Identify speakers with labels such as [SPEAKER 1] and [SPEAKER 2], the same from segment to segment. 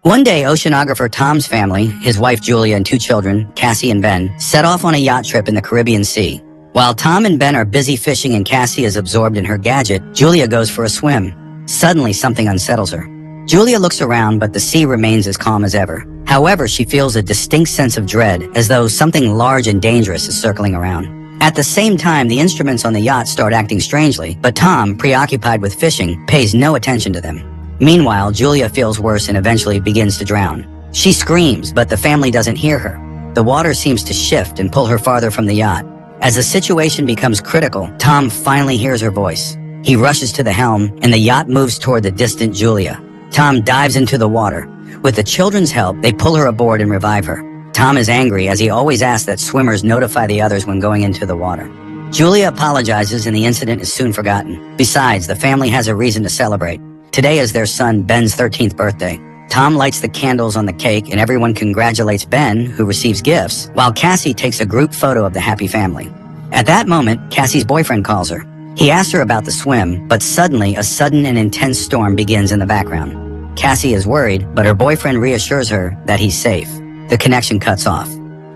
[SPEAKER 1] One day, oceanographer Tom's family, his wife Julia and 2 children, Cassie and Ben, set off on a yacht trip in the Caribbean Sea. While Tom and Ben are busy fishing and Cassie is absorbed in her gadget, Julia goes for a swim. Suddenly, something unsettles her. Julia looks around, but the sea remains as calm as ever. However, she feels a distinct sense of dread, as though something large and dangerous is circling around. At the same time, the instruments on the yacht start acting strangely, but Tom, preoccupied with fishing, pays no attention to them. Meanwhile, Julia feels worse and eventually begins to drown. She screams, but the family doesn't hear her. The water seems to shift and pull her farther from the yacht. As the situation becomes critical, Tom finally hears her voice. He rushes to the helm, and the yacht moves toward the distant Julia. Tom dives into the water. With the children's help, they pull her aboard and revive her. Tom is angry, as he always asks that swimmers notify the others when going into the water. Julia apologizes, and the incident is soon forgotten. Besides, the family has a reason to celebrate. Today is their son Ben's 13th birthday. Tom lights the candles on the cake and everyone congratulates Ben, who receives gifts, while Cassie takes a group photo of the happy family. At that moment, Cassie's boyfriend calls her. He asks her about the swim, but suddenly a sudden and intense storm begins in the background. Cassie is worried, but her boyfriend reassures her that he's safe. The connection cuts off.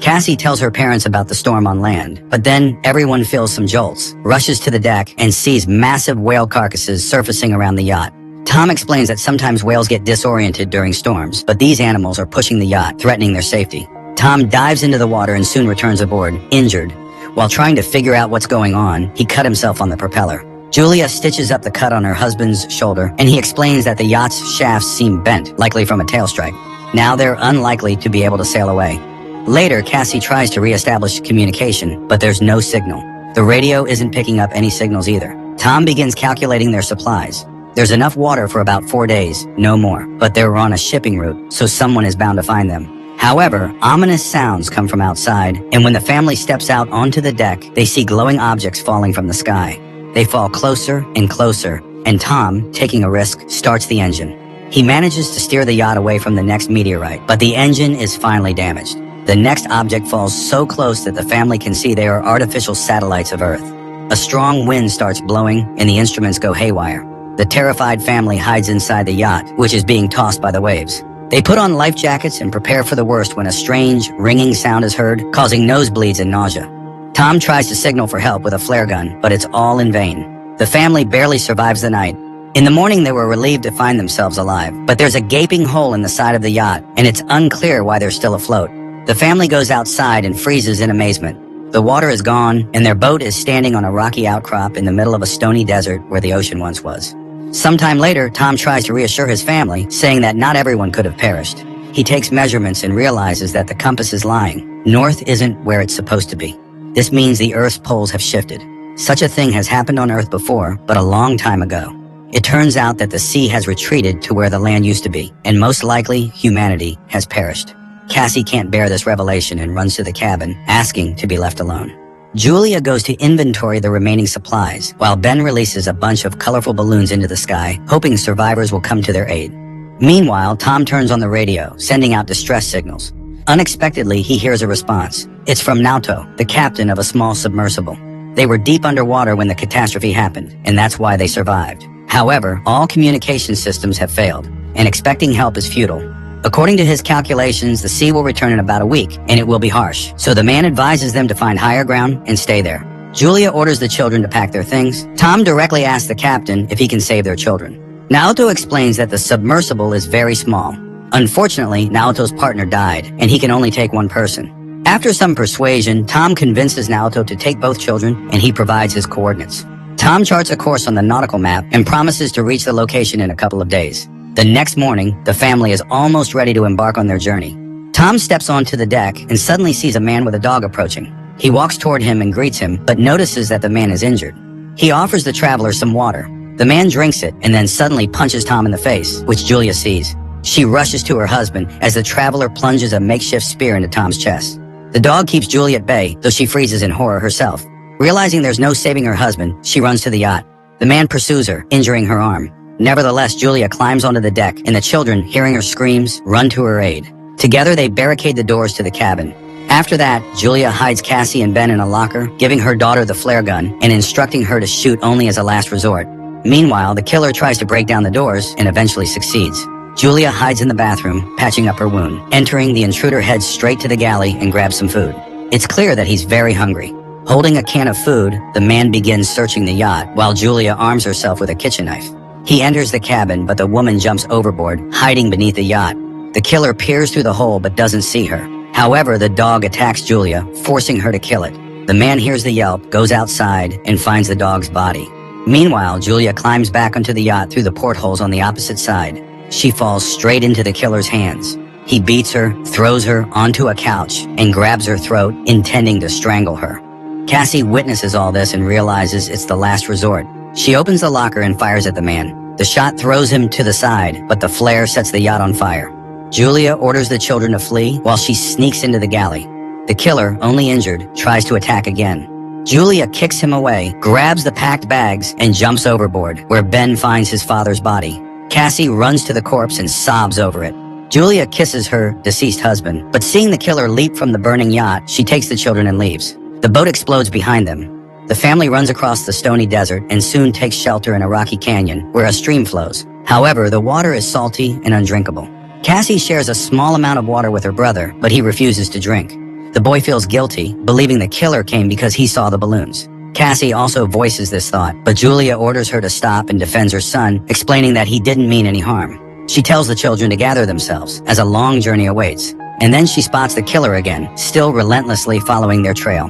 [SPEAKER 1] Cassie tells her parents about the storm on land, but then everyone feels some jolts, rushes to the deck, and sees massive whale carcasses surfacing around the yacht. Tom explains that sometimes whales get disoriented during storms, but these animals are pushing the yacht, threatening their safety. Tom dives into the water and soon returns aboard, injured. While trying to figure out what's going on, he cut himself on the propeller. Julia stitches up the cut on her husband's shoulder, and he explains that the yacht's shafts seem bent, likely from a tail strike. Now they're unlikely to be able to sail away. Later, Cassie tries to reestablish communication, but there's no signal. The radio isn't picking up any signals either. Tom begins calculating their supplies. There's enough water for about 4 days, no more, but they're on a shipping route, so someone is bound to find them. However, ominous sounds come from outside, and when the family steps out onto the deck, they see glowing objects falling from the sky. They fall closer and closer, and Tom, taking a risk, starts the engine. He manages to steer the yacht away from the next meteorite, but the engine is finally damaged. The next object falls so close that the family can see they are artificial satellites of Earth. A strong wind starts blowing, and the instruments go haywire. The terrified family hides inside the yacht, which is being tossed by the waves. They put on life jackets and prepare for the worst when a strange, ringing sound is heard, causing nosebleeds and nausea. Tom tries to signal for help with a flare gun, but it's all in vain. The family barely survives the night. In the morning, they were relieved to find themselves alive, but there's a gaping hole in the side of the yacht, and it's unclear why they're still afloat. The family goes outside and freezes in amazement. The water is gone, and their boat is standing on a rocky outcrop in the middle of a stony desert where the ocean once was. Sometime later, Tom tries to reassure his family, saying that not everyone could have perished. He takes measurements and realizes that the compass is lying. North isn't where it's supposed to be. This means the Earth's poles have shifted. Such a thing has happened on Earth before, but a long time ago. It turns out that the sea has retreated to where the land used to be, and most likely, humanity has perished. Cassie can't bear this revelation and runs to the cabin, asking to be left alone. Julia goes to inventory the remaining supplies, while Ben releases a bunch of colorful balloons into the sky, hoping survivors will come to their aid. Meanwhile, Tom turns on the radio, sending out distress signals. Unexpectedly, he hears a response. It's from Naoto, the captain of a small submersible. They were deep underwater when the catastrophe happened, and that's why they survived. However, all communication systems have failed, and expecting help is futile. According to his calculations, the sea will return in about a week, and it will be harsh. So the man advises them to find higher ground and stay there. Julia orders the children to pack their things. Tom directly asks the captain if he can save their children. Naoto explains that the submersible is very small. Unfortunately, Naoto's partner died, and he can only take one person. After some persuasion, Tom convinces Naoto to take both children, and he provides his coordinates. Tom charts a course on the nautical map and promises to reach the location in a couple of days. The next morning, the family is almost ready to embark on their journey. Tom steps onto the deck and suddenly sees a man with a dog approaching. He walks toward him and greets him, but notices that the man is injured. He offers the traveler some water. The man drinks it and then suddenly punches Tom in the face, which Julia sees. She rushes to her husband as the traveler plunges a makeshift spear into Tom's chest. The dog keeps Julia at bay, though she freezes in horror herself. Realizing there's no saving her husband, she runs to the yacht. The man pursues her, injuring her arm. Nevertheless, Julia climbs onto the deck, and the children, hearing her screams, run to her aid. Together, they barricade the doors to the cabin. After that, Julia hides Cassie and Ben in a locker, giving her daughter the flare gun and instructing her to shoot only as a last resort. Meanwhile, the killer tries to break down the doors and eventually succeeds. Julia hides in the bathroom, patching up her wound. Entering, the intruder heads straight to the galley and grabs some food. It's clear that he's very hungry. Holding a can of food, the man begins searching the yacht while Julia arms herself with a kitchen knife. He enters the cabin, but the woman jumps overboard, hiding beneath the yacht. The killer peers through the hole but doesn't see her. However, the dog attacks Julia, forcing her to kill it. The man hears the yelp, goes outside, and finds the dog's body. Meanwhile, Julia climbs back onto the yacht through the portholes on the opposite side. She falls straight into the killer's hands. He beats her, throws her onto a couch, and grabs her throat, intending to strangle her. Cassie witnesses all this and realizes it's the last resort. She opens the locker and fires at the man. The shot throws him to the side, but the flare sets the yacht on fire. Julia orders the children to flee while she sneaks into the galley. The killer, only injured, tries to attack again. Julia kicks him away, grabs the packed bags, and jumps overboard, where Ben finds his father's body. Cassie runs to the corpse and sobs over it. Julia kisses her deceased husband, but seeing the killer leap from the burning yacht, she takes the children and leaves. The boat explodes behind them. The family runs across the stony desert and soon takes shelter in a rocky canyon where a stream flows. However, the water is salty and undrinkable. Cassie shares a small amount of water with her brother, but he refuses to drink. The boy feels guilty, believing the killer came because he saw the balloons. Cassie also voices this thought, but Julia orders her to stop and defends her son, explaining that he didn't mean any harm. She tells the children to gather themselves, as a long journey awaits. And then she spots the killer again, still relentlessly following their trail.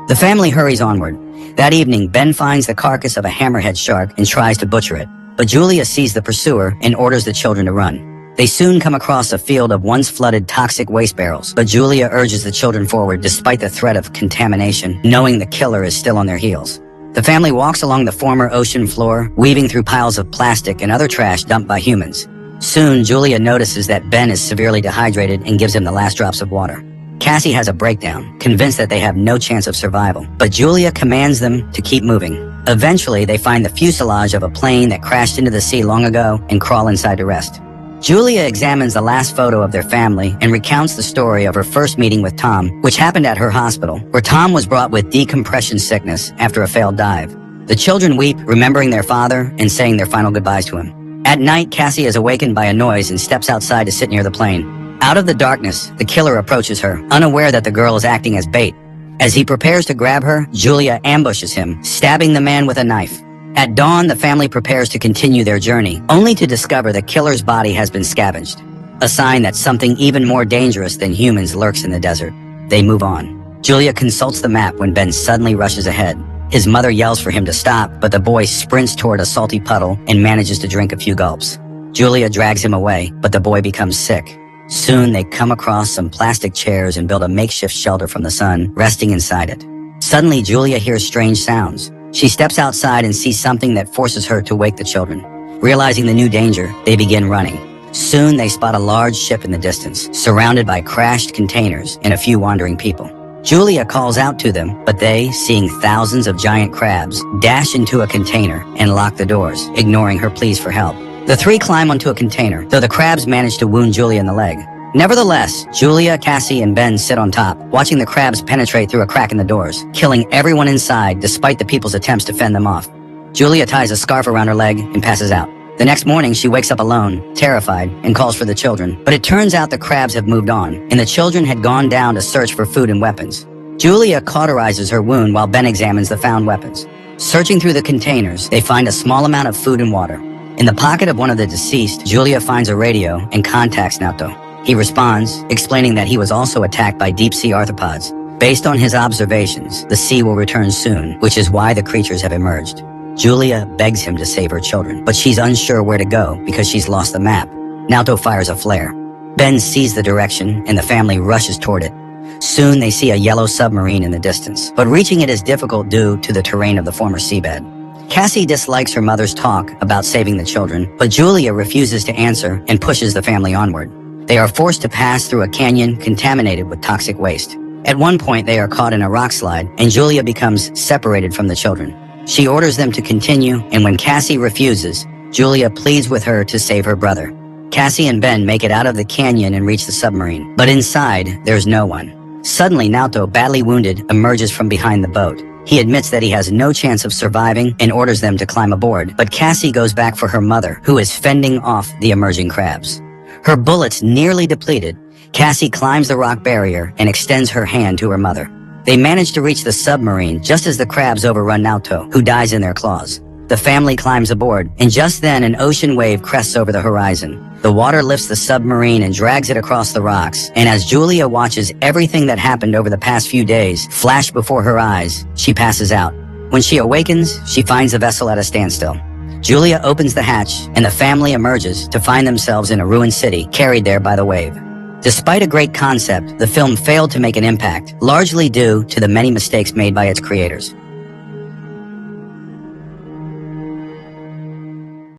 [SPEAKER 1] The family hurries onward. That evening, Ben finds the carcass of a hammerhead shark and tries to butcher it. But Julia sees the pursuer and orders the children to run. They soon come across a field of once flooded toxic waste barrels, but Julia urges the children forward despite the threat of contamination, knowing the killer is still on their heels. The family walks along the former ocean floor, weaving through piles of plastic and other trash dumped by humans. Soon, Julia notices that Ben is severely dehydrated and gives him the last drops of water. Cassie has a breakdown, convinced that they have no chance of survival, but Julia commands them to keep moving. Eventually, they find the fuselage of a plane that crashed into the sea long ago and crawl inside to rest. Julia examines the last photo of their family and recounts the story of her first meeting with Tom, which happened at her hospital, where Tom was brought with decompression sickness after a failed dive. The children weep, remembering their father and saying their final goodbyes to him. At night, Cassie is awakened by a noise and steps outside to sit near the plane. Out of the darkness, the killer approaches her, unaware that the girl is acting as bait. As he prepares to grab her, Julia ambushes him, stabbing the man with a knife. At dawn, the family prepares to continue their journey, only to discover the killer's body has been scavenged. A sign that something even more dangerous than humans lurks in the desert. They move on. Julia consults the map when Ben suddenly rushes ahead. His mother yells for him to stop, but the boy sprints toward a salty puddle and manages to drink a few gulps. Julia drags him away, but the boy becomes sick. Soon they come across some plastic chairs and build a makeshift shelter from the sun, resting inside it. Suddenly, Julia hears strange sounds. She steps outside and sees something that forces her to wake the children. Realizing the new danger, they begin running. Soon they spot a large ship in the distance, surrounded by crashed containers and a few wandering people. Julia calls out to them, but they, seeing thousands of giant crabs, dash into a container and lock the doors, ignoring her pleas for help. The three climb onto a container, though the crabs manage to wound Julia in the leg. Nevertheless, Julia, Cassie, and Ben sit on top, watching the crabs penetrate through a crack in the doors, killing everyone inside despite the people's attempts to fend them off. Julia ties a scarf around her leg and passes out. The next morning, she wakes up alone, terrified, and calls for the children. But it turns out the crabs have moved on, and the children had gone down to search for food and weapons. Julia cauterizes her wound while Ben examines the found weapons. Searching through the containers, they find a small amount of food and water. In the pocket of one of the deceased, Julia finds a radio and contacts Naoto. He responds, explaining that he was also attacked by deep-sea arthropods. Based on his observations, the sea will return soon, which is why the creatures have emerged. Julia begs him to save her children, but she's unsure where to go because she's lost the map. Naoto fires a flare. Ben sees the direction, and the family rushes toward it. Soon they see a yellow submarine in the distance, but reaching it is difficult due to the terrain of the former seabed. Cassie dislikes her mother's talk about saving the children, but Julia refuses to answer and pushes the family onward. They are forced to pass through a canyon contaminated with toxic waste. At one point, they are caught in a rock slide, and Julia becomes separated from the children. She orders them to continue, and when Cassie refuses, Julia pleads with her to save her brother. Cassie and Ben make it out of the canyon and reach the submarine, but inside, there's no one. Suddenly, Naoto, badly wounded, emerges from behind the boat. He admits that he has no chance of surviving and orders them to climb aboard, but Cassie goes back for her mother, who is fending off the emerging crabs. Her bullets nearly depleted, Cassie climbs the rock barrier and extends her hand to her mother. They manage to reach the submarine just as the crabs overrun Naoto, who dies in their claws. The family climbs aboard, and just then an ocean wave crests over the horizon. The water lifts the submarine and drags it across the rocks, and as Julia watches everything that happened over the past few days flash before her eyes, she passes out. When she awakens, she finds the vessel at a standstill. Julia opens the hatch, and the family emerges to find themselves in a ruined city, carried there by the wave. Despite a great concept, the film failed to make an impact, largely due to the many mistakes made by its creators.